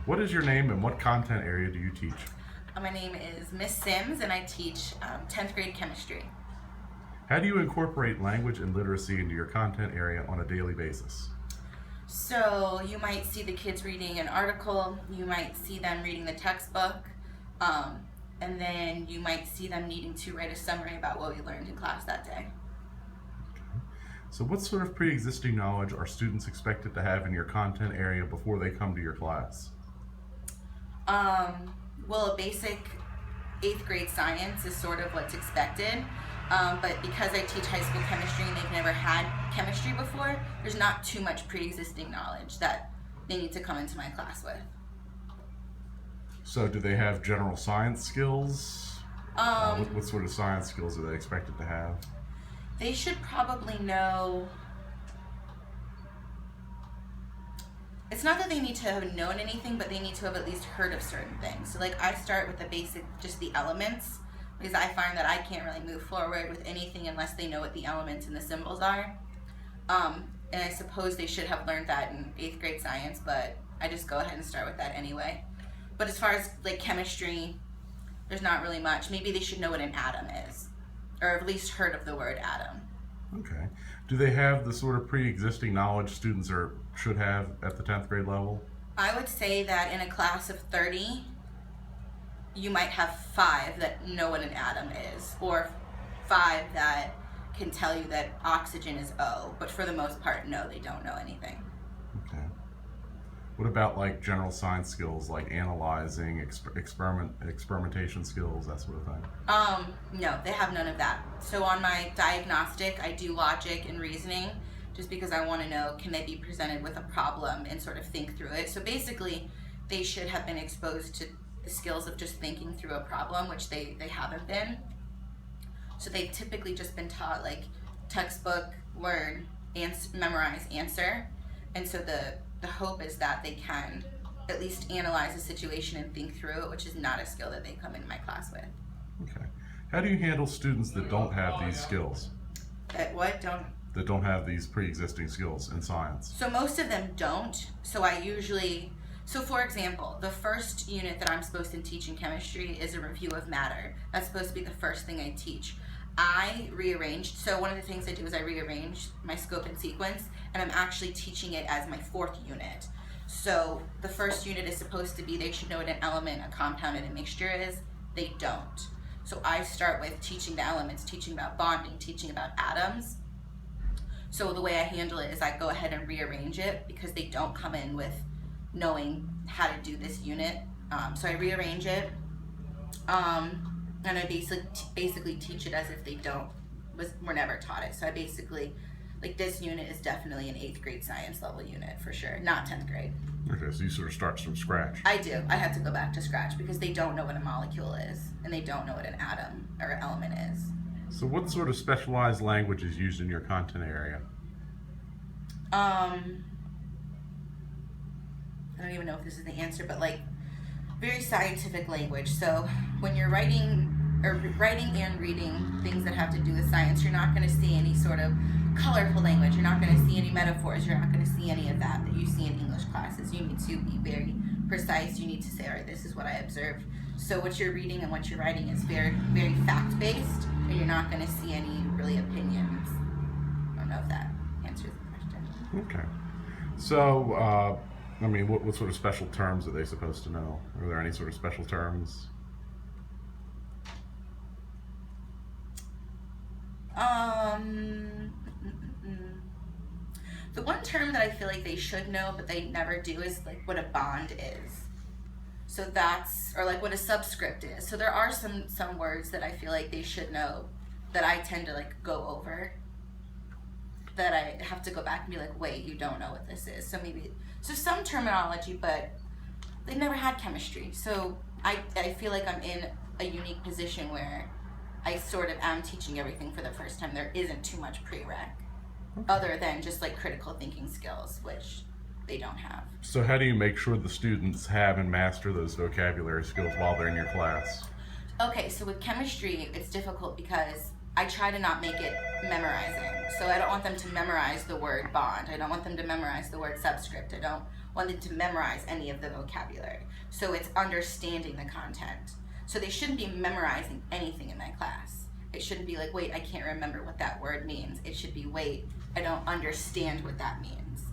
What is your name and what content area do you teach? My name is Miss Sims and I teach 10th grade chemistry. How do you incorporate language and literacy into your content area on a daily basis? So you might see the kids reading an article, you might see them reading the textbook, and then you might see them needing to write a summary about what we learned in class that day. So what sort of pre-existing knowledge are students expected to have in your content area before they come to your class? Well, a basic 8th grade science is sort of what's expected, but because I teach high school chemistry and they've never had chemistry before, there's not too much pre-existing knowledge that they need to come into my class with. So do they have general science skills? What sort of science skills are they expected to have? They should probably know. It's not that they need to have known anything, but they need to have at least heard of certain things. So like I start with the basic, just the elements, because I find that I can't really move forward with anything unless they know what the elements and the symbols are. And I suppose they should have learned that in 8th grade science, but I just go ahead and start with that anyway. But as far as like chemistry, there's not really much. Maybe they should know what an atom is, or at least heard of the word atom. Okay. Do they have the sort of pre-existing knowledge students should have at the 10th grade level? I would say that in a class of 30, you might have 5 that know what an atom is, or 5 that can tell you that oxygen is O, but for the most part, no, they don't know anything. Okay. What about like general science skills, like analyzing, experimentation skills, that sort of thing? No, they have none of that. So on my diagnostic, I do logic and reasoning, just because I want to know, can they be presented with a problem and sort of think through it. So basically, they should have been exposed to the skills of just thinking through a problem, which they haven't been. So they've typically just been taught like textbook, learn, memorize, answer. And so the hope is that they can at least analyze a situation and think through it, which is not a skill that they come into my class with. Okay. How do you handle students that don't have these skills? That what? Don't? That don't have these pre-existing skills in science? So most of them don't. So for example, the first unit that I'm supposed to teach in chemistry is a review of matter. That's supposed to be the first thing I teach. I rearranged, so one of the things I do is I rearranged my scope and sequence, and I'm actually teaching it as my 4th unit. So the first unit is supposed to be, they should know what an element, a compound, and a mixture is. They don't. So I start with teaching the elements, teaching about bonding, teaching about atoms. So the way I handle it is I go ahead and rearrange it because they don't come in with knowing how to do this unit. So I rearrange it. And I basically teach it as if they were never taught it. So I basically, like this unit is definitely an 8th grade science level unit for sure, not 10th grade. Okay, so you sort of start from scratch. I do. I had to go back to scratch because they don't know what a molecule is and they don't know what an atom or element is. So what sort of specialized language is used in your content area? I don't even know if this is the answer, but like very scientific language. So when you're writing and reading things that have to do with science, you're not going to see any sort of colorful language. You're not going to see any metaphors. You're not going to see any of that you see in English classes. You need to be very precise. You need to say, all right, this is what I observed. So what you're reading and what you're writing is very, very fact-based, and you're not going to see any really opinions. I don't know if that answers the question. Okay. So, what sort of special terms are they supposed to know? Are there any sort of special terms? The one term that I feel like they should know, but they never do, is like what a bond is. So that's, or like what a subscript is. So there are some words that I feel like they should know that I tend to like go over, that I have to go back and be like, wait, you don't know what this is. So some terminology, but they never had chemistry. So I feel like I'm in a unique position where I sort of am teaching everything for the first time. There isn't too much prereq other than just like critical thinking skills, which they don't have. So how do you make sure the students have and master those vocabulary skills while they're in your class? Okay, so with chemistry, it's difficult because I try to not make it memorizing. So I don't want them to memorize the word bond. I don't want them to memorize the word subscript. I don't want them to memorize any of the vocabulary. So it's understanding the content. So they shouldn't be memorizing anything in my class. It shouldn't be like, wait, I can't remember what that word means. It should be, wait, I don't understand what that means.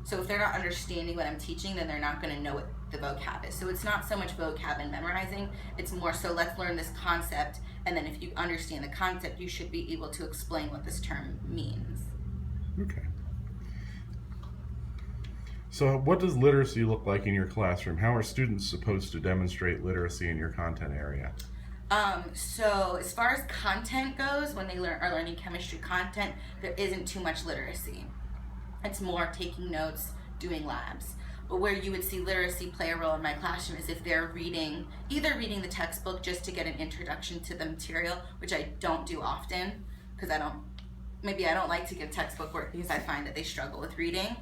So if they're not understanding what I'm teaching, then they're not going to know what the vocab is. So it's not so much vocab and memorizing, it's more so let's learn this concept, and then if you understand the concept, you should be able to explain what this term means. Okay. So what does literacy look like in your classroom? How are students supposed to demonstrate literacy in your content area? So as far as content goes, when they are learning chemistry content, there isn't too much literacy. It's more taking notes, doing labs. But where you would see literacy play a role in my classroom is if they're either reading the textbook just to get an introduction to the material, which I don't do often, because I don't like to give textbook work because I find that they struggle with reading.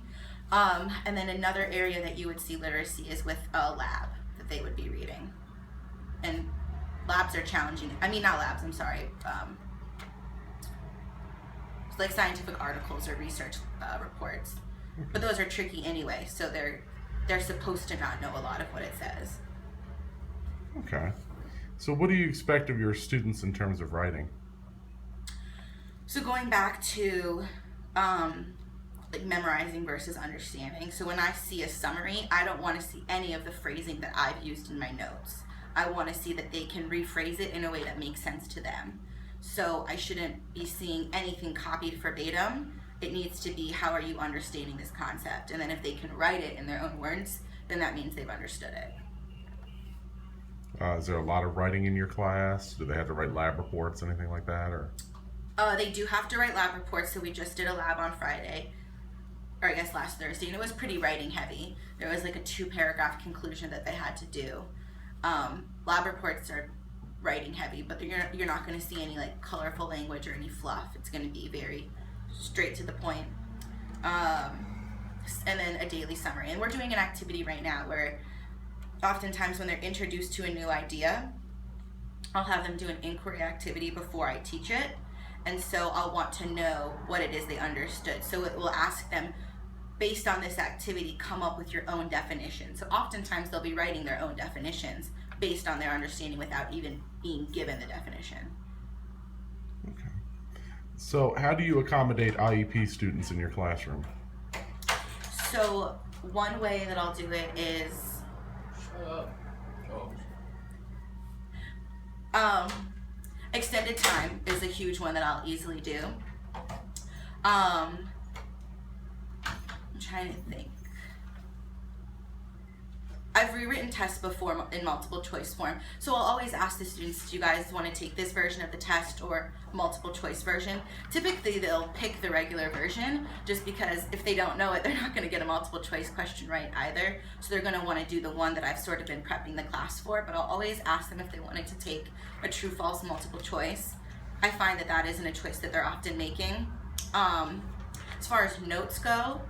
And then another area that you would see literacy is with a lab that they would be reading. And labs are challenging. Not labs, I'm sorry. It's like scientific articles or research reports. But those are tricky anyway, so they're supposed to not know a lot of what it says. Okay. So what do you expect of your students in terms of writing? So going back to like memorizing versus understanding. So when I see a summary, I don't want to see any of the phrasing that I've used in my notes. I want to see that they can rephrase it in a way that makes sense to them. So I shouldn't be seeing anything copied verbatim. It needs to be, how are you understanding this concept? And then if they can write it in their own words, then that means they've understood it. Is there a lot of writing in your class? Do they have to write lab reports, anything like that? Or they do have to write lab reports. So we just did a lab on Friday, or I guess last Thursday, and it was pretty writing heavy. There was like a 2-paragraph conclusion that they had to do. Lab reports are writing heavy, but you're not going to see any like colorful language or any fluff. It's going to be very straight to the point. And then a daily summary. And we're doing an activity right now where oftentimes when they're introduced to a new idea, I'll have them do an inquiry activity before I teach it. And so I'll want to know what it is they understood. So it will ask them, based on this activity, come up with your own definition. So oftentimes they'll be writing their own definitions based on their understanding without even being given the definition. Okay. So how do you accommodate IEP students in your classroom? So one way that I'll do it is extended time is a huge one that I'll easily do. I'm trying to think. I've rewritten tests before in multiple choice form, so I'll always ask the students, do you guys want to take this version of the test or multiple choice version? Typically they'll pick the regular version just because if they don't know it, they're not going to get a multiple choice question right either, so they're going to want to do the one that I've sort of been prepping the class for. But I'll always ask them if they wanted to take a true false multiple choice. I find that that isn't a choice that they're often making. As far as notes go,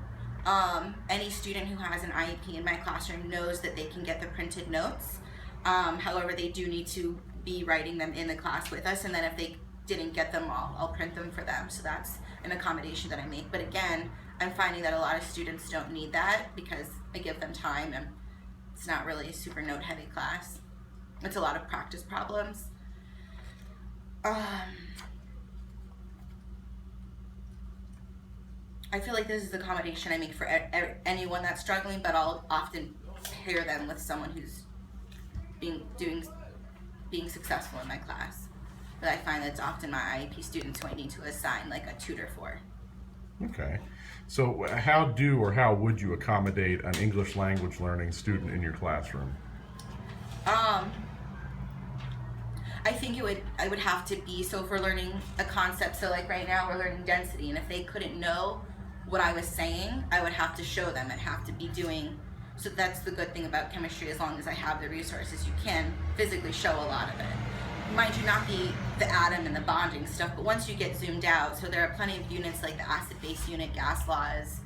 any student who has an IEP in my classroom knows that they can get the printed notes. However, they do need to be writing them in the class with us, and then if they didn't get them all, I'll print them for them. So that's an accommodation that I make. But again, I'm finding that a lot of students don't need that because I give them time and it's not really a super note heavy class. It's a lot of practice problems. I feel like this is the accommodation I make for anyone that's struggling, but I'll often pair them with someone who's being successful in my class. But I find that it's often my IEP students who I need to assign like a tutor for. Okay. So how would you accommodate an English language learning student in your classroom? I think I would have to be, so if we're learning a concept, so like right now we're learning density, and if they couldn't know what I was saying, I would have to show them and have to be doing, so that's the good thing about chemistry, as long as I have the resources, you can physically show a lot of it. Mind you, not the atom and the bonding stuff, but once you get zoomed out, so there are plenty of units like the acid-base unit, gas laws,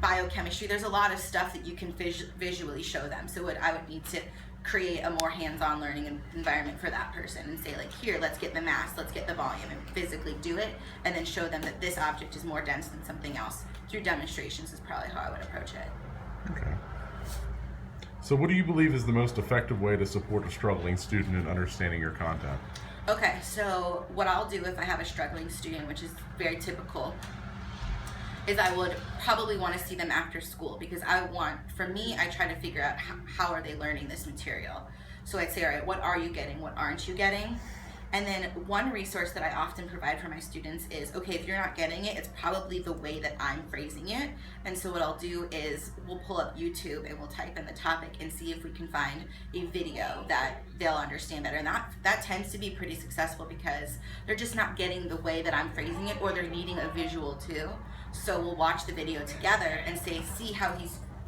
biochemistry. There's a lot of stuff that you can visually show them. So I would need to create a more hands-on learning environment for that person and say like, here, let's get the mass, let's get the volume, and physically do it, and then show them that this object is more dense than something else. Through demonstrations is probably how I would approach it. Okay. So what do you believe is the most effective way to support a struggling student in understanding your content? Okay, so what I'll do if I have a struggling student, which is very typical, is I would probably want to see them after school, because for me, I try to figure out how are they learning this material. So I'd say, all right, what are you getting? What aren't you getting? And then one resource that I often provide for my students is, okay, if you're not getting it, it's probably the way that I'm phrasing it. And so what I'll do is we'll pull up YouTube and we'll type in the topic and see if we can find a video that they'll understand better. And that tends to be pretty successful, because they're just not getting the way that I'm phrasing it, or they're needing a visual too. So we'll watch the video together and see how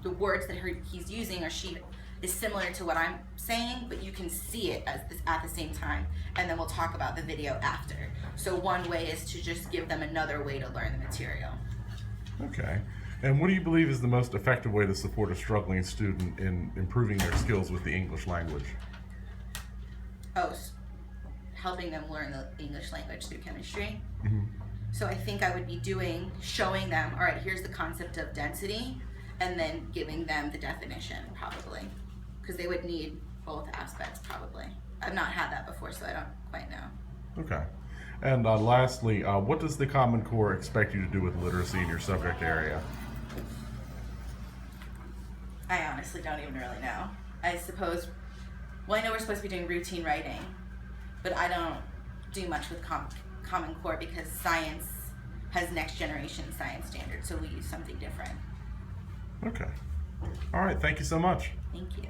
the words that he's using or she is similar to what I'm saying, but you can see it at the same time, and then we'll talk about the video after. So one way is to just give them another way to learn the material. Okay. And what do you believe is the most effective way to support a struggling student in improving their skills with the English language? Helping them learn the English language through chemistry. Mm-hmm. So I think I would be showing them, all right, here's the concept of density, and then giving them the definition, probably. Because they would need both aspects, probably. I've not had that before, so I don't quite know. Okay. And lastly, what does the Common Core expect you to do with literacy in your subject area? I honestly don't even really know. I suppose, I know we're supposed to be doing routine writing, but I don't do much with Common Core, because science has next generation science standards, so we use something different. Okay. All right. Thank you so much. Thank you.